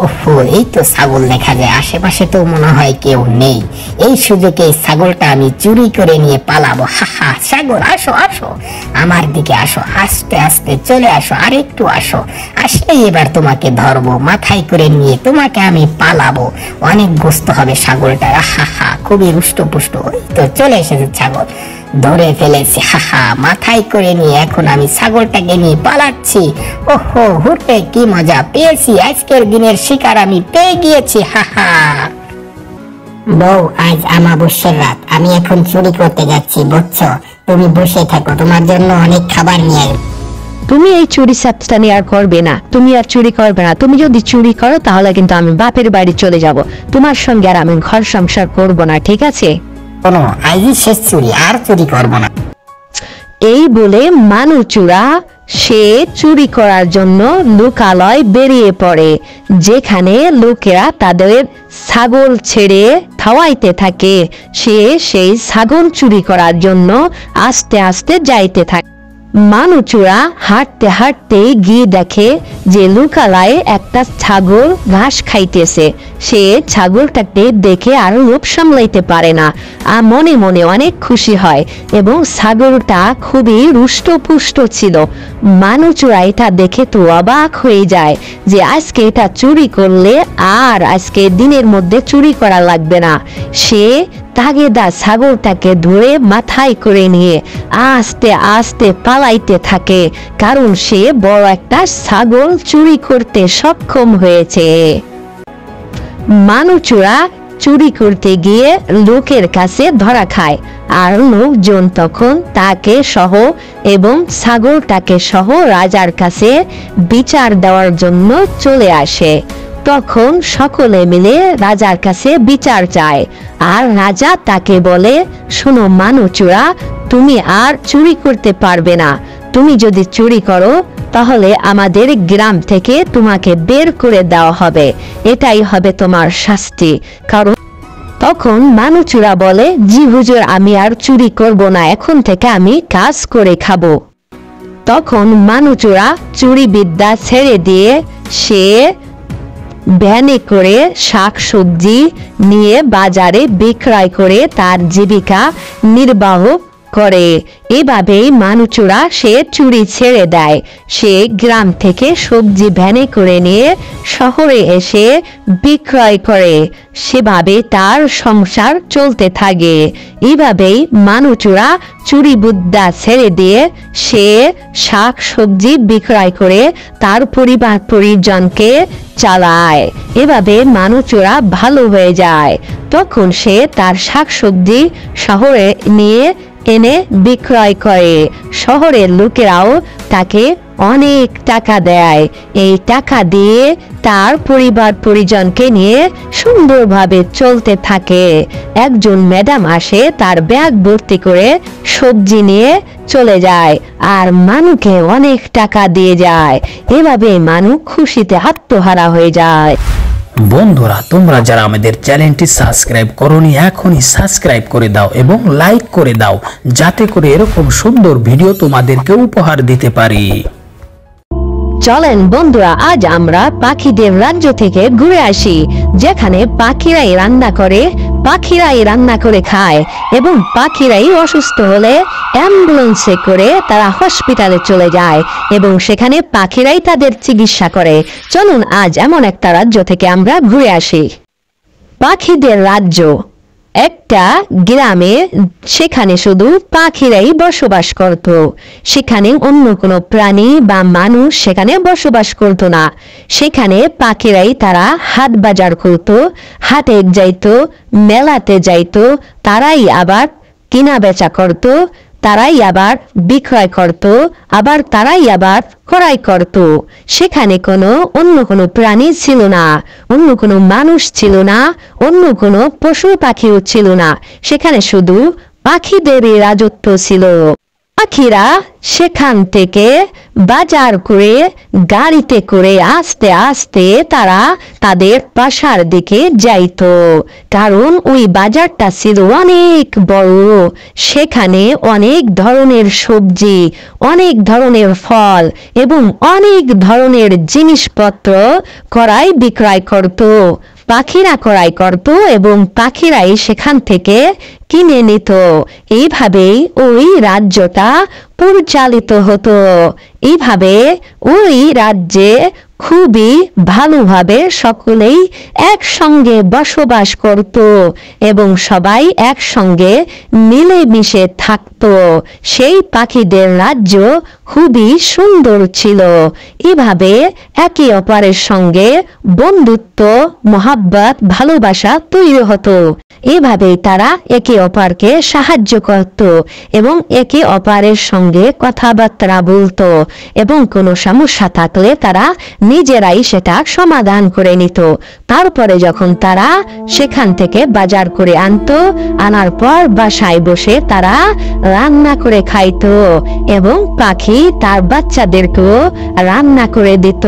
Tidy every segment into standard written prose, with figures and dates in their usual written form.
ওহো, এই তো ছাগল দেখা যায়, আশেপাশে তো মনে হয় কেউ নেই। এই সুযোগে এই ছাগলটা আমি চুরি করে নিয়ে পালাবো। হাহা, ছাগল আসো আসো, আমার দিকে আসো, আস্তে আস্তে চলে আসো, আর একটু আসো, আসলেই এবার তোমাকে ধরবো, মাথায় করে নিয়ে তোমাকে আমি পালাবো। অনেক গোস্ত হবে ছাগলটা। হাহা, খুবই রুষ্টপুষ্ট। ওই তো চলে এসেছে ছাগল, ধরে ফেলেছি। হাহা, মাথায় করে নিয়ে এখন আমি ছাগলটাকে নিয়ে পালাচ্ছি। ওহো, হুটে কি মজা পেয়েছি, আজকের দিনের শিকার আমি পেয়ে গিয়েছি। হাহা। বউ, আজ আমাবস্যার রাত, আমি এখন চুরি করতে যাচ্ছি, বুঝছো? তুমি বসে থাকো, তোমার জন্য অনেক খাবার নিয়ে আসবো। তুমি এই চুরি চাপটা আর করবে না, তুমি আর চুরি করবে না। তুমি যদি চুরি করো তাহলে কিন্তু আমি বাপের বাড়ি চলে যাব, তোমার সঙ্গে আর আমি ঘর সংসার করব না, ঠিক আছে? শোনো, আজই শেষ চুরি, আর চুরি করবো না। এই বলে মানুচূড়া সে চুরি করার জন্য লোকালয় বেরিয়ে পড়ে, যেখানে লোকেরা তাদের ছাগল ছেড়ে খাওয়াইতে থাকে। সে সেই ছাগল চুরি করার জন্য আস্তে আস্তে যাইতে থাকে। মানুচূড়া হাঁটতে হাঁটতে গিয়ে দেখে যে লোকালয়ে একটা ছাগল ঘাস খাইতেছে। সে ছাগলটাকে দেখে আর লোভ সামলাইতে পারে না, আর মনে মনে অনেক খুশি হয়, এবং ছাগলটা খুবই রুষ্টপুষ্ট ছিল। মানুচূড়া এটা দেখে তো অবাক হয়ে যায় যে আজকে এটা চুরি করলে আর আজকে দিনের মধ্যে চুরি করা লাগবে না। সে তাগেদা ছাগলটাকে ধরে মাথায় করে নিয়ে আস্তে আস্তে পালাইতে থাকে, কারণ সে বড় একটা ছাগল চুরি করতে সক্ষম হয়েছে। মানুচূড়া চুরি করতে গিয়ে লোকের কাছে ধরা খায়, আর লোকজন তখন তাকে সহ এবং ছাগলটাকে সহ রাজার কাছে বিচার দেওয়ার জন্য চলে আসে। তখন সকলে মিলে রাজার কাছে বিচার চায়, আর রাজা তাকে বলে, শোনো মানুচূড়া, তুমি আর চুরি করতে পারবে না। তুমি যদি চুরি করো তাহলে আমাদের গ্রাম থেকে তোমাকে বের করে দেওয়া হবে, এটাই হবে তোমার শাস্তি। কারণ তখন মানুচূড়া বলে, জি হুজুর, আমি আর চুরি করব না, এখন থেকে আমি কাজ করে খাবো। তখন মানুচূড়া চুরি বিদ্যা ছেড়ে দিয়ে সে ভ্যানে করে শাক সবজি নিয়ে বাজারে বিক্রয় করে তার জীবিকা নির্বাহ করে। এভাবেই মানুচূড়া সে চুরি ছেড়ে দেয়। সে গ্রাম থেকে সবজি ভ্যানে করে নিয়ে শহরে এসে বিক্রয় করে, সেভাবে তার সংসার চলতে থাকে। এভাবেই মানুচূড়া চুরি বিদ্যা ছেড়ে দিয়ে সে শাক সবজি বিক্রয় করে তার পরিবার পরিজনকে চালায়। এভাবে মানুচূড়া ভালো হয়ে যায়। তখন সে তার শাক সবজি শহরে নিয়ে এনে বিক্রয় করে। শহরের লোকেরাও তাকে অনেক টাকা দেয়। এই টাকা দিয়ে তার পরিবার পরিজনকে নিয়ে সুন্দরভাবে চলতে থাকে। একজন ম্যাডাম আসে, তার ব্যাগ ভর্তি করে সবজি নিয়ে চলে যায়, আর মানুকে অনেক টাকা দিয়ে যায়। এভাবে মানু খুশিতে আত্মহারা হয়ে যায়। বন্ধুরা, তোমরা যারা আমাদের চ্যানেলটি সাবস্ক্রাইব করোনি, এখনই সাবস্ক্রাইব করে দাও এবং লাইক করে দাও, যাতে করে এরকম সুন্দর ভিডিও তোমাদেরকে উপহার দিতে পারি। চলেন বন্ধুরা, আজ আমরা পাখিদের রাজ্য থেকে ঘুরে আসি, যেখানে পাখিরাই রান্না করে খায়, এবং পাখিরাই অসুস্থ হলে অ্যাম্বুলেন্সে করে তারা হসপিটালে চলে যায়, এবং সেখানে পাখিরাই তাদের চিকিৎসা করে। চলুন আজ এমন একটা রাজ্য থেকে আমরা ঘুরে আসি। পাখিদের রাজ্য একটা গ্রামে, সেখানে শুধু পাখিরাই বসবাস করত। সেখানে অন্য কোনো প্রাণী বা মানুষ সেখানে বসবাস করত না। সেখানে পাখিরাই তারা হাট বাজার করত, হাটে যাইতো, মেলাতে যাইতো, তারাই আবার কিনা বেচা করত, তারাই আবার বিক্রয় করত, আবার তারাই আবার ক্রয় করত। সেখানে অন্য কোনো প্রাণী ছিল না, অন্য কোনো মানুষ ছিল না, অন্য কোনো পশু পাখিও ছিল না। সেখানে শুধু পাখিদেরই রাজত্ব ছিল। পাখিরা সেখান থেকে বাজার করে গাড়িতে করে আস্তে আস্তে তারা তাদের বাসার দিকে যাইতো, কারণ ওই বাজারটা ছিল অনেক বড়। সেখানে অনেক ধরনের সবজি, অনেক ধরনের ফল এবং অনেক ধরনের জিনিসপত্র ক্রয় বিক্রয় করত। পাখিরা ক্রয় করত এবং পাখিরাই সেখান থেকে কিনে নিত। এইভাবেই ওই রাজ্যটা পরিচালিত হতো। এইভাবে ওই রাজ্যে খুবই ভালোভাবে সকলেই একসঙ্গে বসবাস করত এবং সবাই একসঙ্গে মিলেমিশে থাকত। সেই পাখিদের রাজ্য খুবই সুন্দর ছিল। এভাবে একে অপরের সঙ্গে বন্ধুত্ব, মহাব্বত, ভালোবাসা তৈরি হতো। এভাবেই তারা একে অপরকে সাহায্য করত এবং একে অপরের সঙ্গে কথাবার্তা বলতো এবং কোনো সমস্যা থাকলে তারা নিজেরাই সেটা সমাধান করে নিত। তারপরে যখন তারা সেখান থেকে বাজার করে আনতো, আনার পর বাসায় বসে তারা রান্না করে খাইতো এবং পাখি তার বাচ্চাদেরকেও রান্না করে দিত।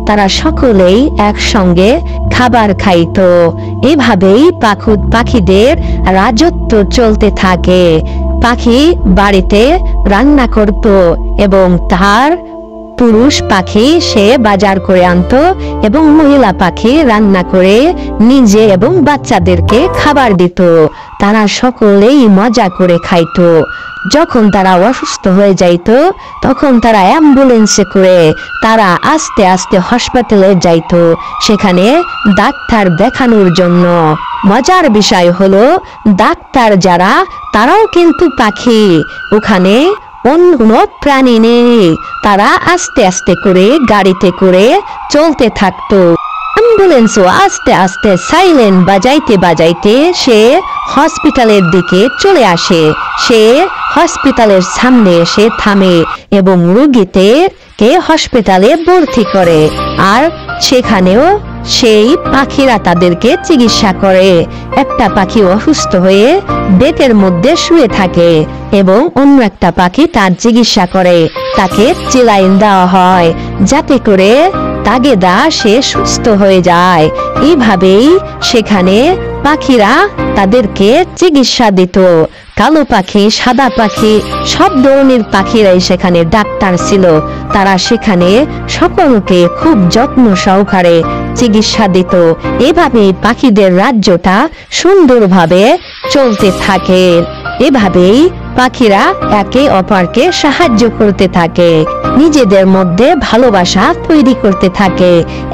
তারা সকলেই একসঙ্গে খাবার খাইতো। এভাবেই পাখিদের রাজত্ব চলতে থাকে। পাখি বাড়িতে রান্না করত এবং তার পুরুষ পাখি সে বাজার করে আনতো এবং মহিলা পাখি রান্না করে নিজে এবং বাচ্চাদেরকে খাবার দিত। তারা সকলেই মজা করে খাইতো। যখন তারা অসুস্থ হয়ে যাইত তখন তারা অ্যাম্বুলেন্সে করে তারা আস্তে আস্তে হাসপাতালে যাইত, সেখানে ডাক্তার দেখানোর জন্য। মজার বিষয় হলো ডাক্তার যারা তারাও কিন্তু পাখি, ওখানে অন্য প্রাণী নেই। তারা আস্তে আস্তে করে গাড়িতে করে চলতে থাকতো। অ্যাম্বুলেন্সও আস্তে আস্তে সাইলেন বাজাইতে বাজাইতে সে হসপিটালের দিকে চলে আসে। সে হসপিটালের সামনে এসে থামে এবং রোগীকে হসপিটালে ভর্তি করে। আর সেখানেও সেই পাখিরা তাদেরকে চিকিৎসা করে। একটা পাখি অসুস্থ হয়ে বেতের মধ্যে শুয়ে থাকে এবং অন্য একটা পাখি তার চিকিৎসা করে। তাকে চেলাইন দেওয়া হয় যাতে করে তাগেদা সে সুস্থ হয়ে যায়। এইভাবেই সেখানে পাখিরা তাদেরকে চিকিৎসা দিত। কালো পাখি, সাদা পাখি, সব ধরনের পাখিরাই সেখানে ডাক্তার ছিল। তারা সেখানে সকলকে খুব যত্ন সহকারে চিকিৎসা দিত। এভাবে পাখিদের রাজ্যটা সুন্দরভাবে চলতে থাকে। এভাবেই পাখিরা একে অপরকে সাহায্য করতে থাকে, নিজেদের মধ্যে ভালোবাসা তৈরি করতে থাকে।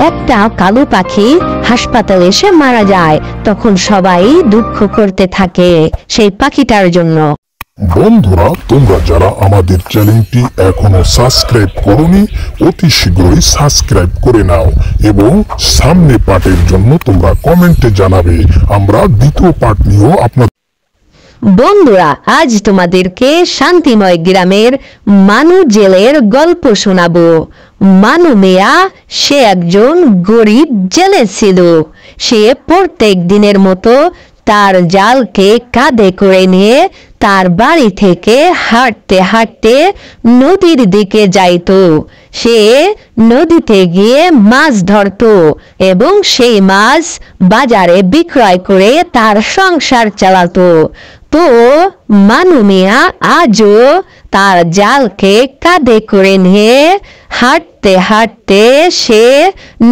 একটা কালো পাখি হাসপাতালে এসে মারা যায়, তখন সবাই দুঃখ করতে থাকে সেই পাখিটার জন্য। বন্ধুরা, তোমরা যারা আমাদের চ্যানেলটি এখনো সাবস্ক্রাইব করোনি, অতি শীঘ্রই সাবস্ক্রাইব করে নাও এবং সামনে পার্টের জন্য তোমরা কমেন্টে জানাবে। আমরা দ্বিতীয় পার্ট নিয়েও আপনাদের বন্ধুরা, আজ তোমাদেরকে শান্তিময় গ্রামের মানু জেলের গল্প শোনাবো। মানু মিয়া সে একজন গরিব জেলে ছিল। সে প্রত্যেক দিনের মতো তার জালকে কাঁধে করে নিয়ে তার বাড়ি থেকে হাঁটতে হাঁটতে নদীর দিকে যাইত। সে নদীতে গিয়ে মাছ ধরত এবং সেই মাছ বাজারে বিক্রয় করে তার সংসার চালাতো। তো মানু মিয়া আজও তার জালকে কাঁধে করে নিয়ে হাঁটতে হাঁটতে সে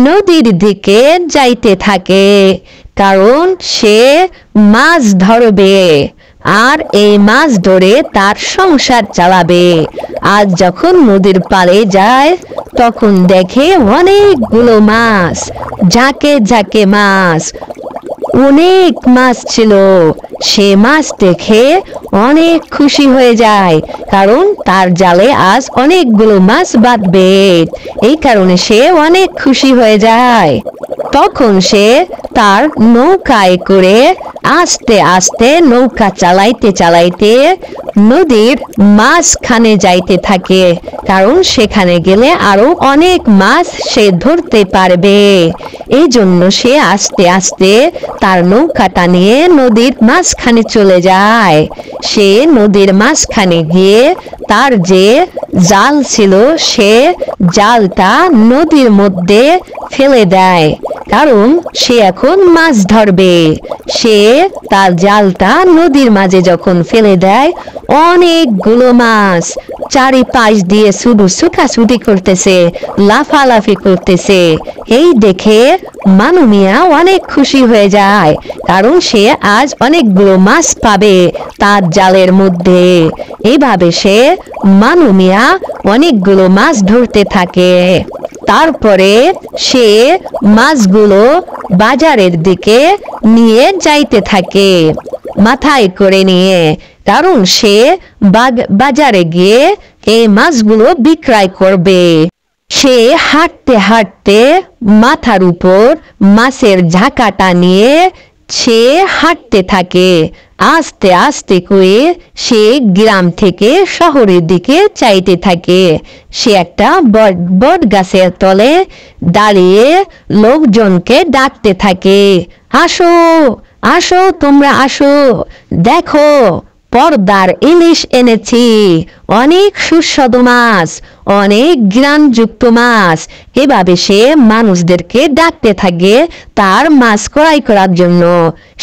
নদীর দিকে যাইতে থাকে, কারণ সে মাছ ধরবে আর এই মাছ ধরে তার সংসার চালাবে। আজ যখন নদীর পাড়ে যায় তখন দেখে অনেকগুলো মাছ, ঝাঁকে ঝাঁকে মাছ, অনেক মাছ ছিল। সে মাছ দেখে অনেক খুশি হয়ে যায়, কারণ তার জালে আজ অনেকগুলো মাছ বাঁধবে। এই কারণে সে অনেক খুশি হয়ে যায়। তখন সে তার নৌকায় করে আস্তে আস্তে নৌকা চালাইতে চালাইতে নদীর মাঝখানে যাইতে থাকে, কারণ সেখানে গেলে আরো অনেক মাছ সে ধরতে পারবে। এই জন্য সে আস্তে আস্তে তার নৌকাটা নিয়ে নদীর মাঝখানে চলে যায়। সে নদীর মাঝখানে গিয়ে তার যে জাল ছিল সে জালটা নদীর মধ্যে ফেলে দেয়, কারণ সে এখন মাছ ধরবে। সে তার জালটা নদীর মাঝে যখন ফেলে দেয়, অনেকগুলো মাছ চারিপাশ দিয়ে শুধু ছুটাছুটি করতেছে, লাফালাফি করতেছে। এই দেখে মানু মিয়া অনেক খুশি হয়ে যায়, কারণ সে আজ অনেকগুলো মাছ পাবে তার জালের মধ্যে। এইভাবে সে মানু মিয়া অনেকগুলো মাছ ধরতে থাকে। তারপরে সে মাছগুলো বাজারের দিকে নিয়ে যাইতে থাকে মাথায় করে নিয়ে, কারণ সে বাজারে গিয়ে এই মাছগুলো বিক্রয় করবে। সে হাঁটতে হাঁটতে মাথার উপর মাছের ঝাঁকাটা নিয়ে সে হাঁটতে থাকে। আস্তে আস্তে করে সে গ্রাম থেকে শহরের দিকে চাইতে থাকে। সে একটা বট গাছের তলে দাঁড়িয়ে লোকজনকে ডাকতে থাকে, আসো আসো, তোমরা আসো, দেখো পর্দার ইলিশ এনেছি, অনেক সুস্বাদু মাছ, অনেক ঘ্রাণযুক্ত মাছ। এভাবে সে মানুষদেরকে ডাকতে থাকে তার মাছ ক্রয় করার জন্য।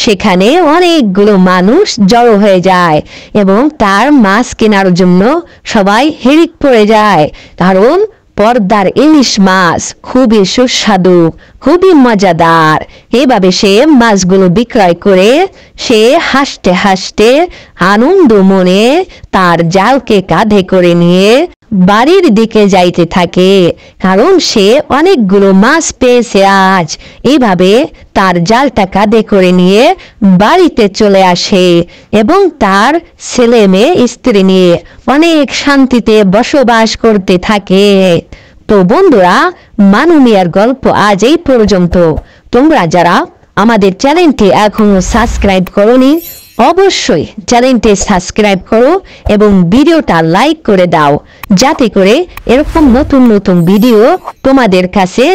সেখানে অনেকগুলো মানুষ জড়ো হয়ে যায় এবং তার মাছ কেনার জন্য সবাই হিড়িক পড়ে যায়, কারণ পর্দার ইলিশ মাছ খুবই সুস্বাদু, খুবই মজাদার। এভাবে সে মাছগুলো বিক্রয় করে সে হাসতে হাসতে আনন্দ মনে তার জালকে কাঁধে করে নিয়ে বাড়ির দিকে যাইতে থাকে, কারণ সে অনেকগুলো মাছ পেয়েছে আজ। এইভাবে তার জালটা কাঁধে করে নিয়ে বাড়িতে চলে আসে এবং তার ছেলে মেয়ে স্ত্রী নিয়ে অনেক শান্তিতে বসবাস করতে থাকে। তো বন্ধুরা, মানু মিয়ার গল্প আজ এই পর্যন্ত। তোমরা যারা আমাদের চ্যানেলটি এখনো সাবস্ক্রাইব করোনি, অবশ্যই চ্যানেলটি সাবস্ক্রাইব করো এবং ভিডিওটা লাইক করে দাও, যাতে করে এরকম নতুন নতুন ভিডিও তোমাদের কাছে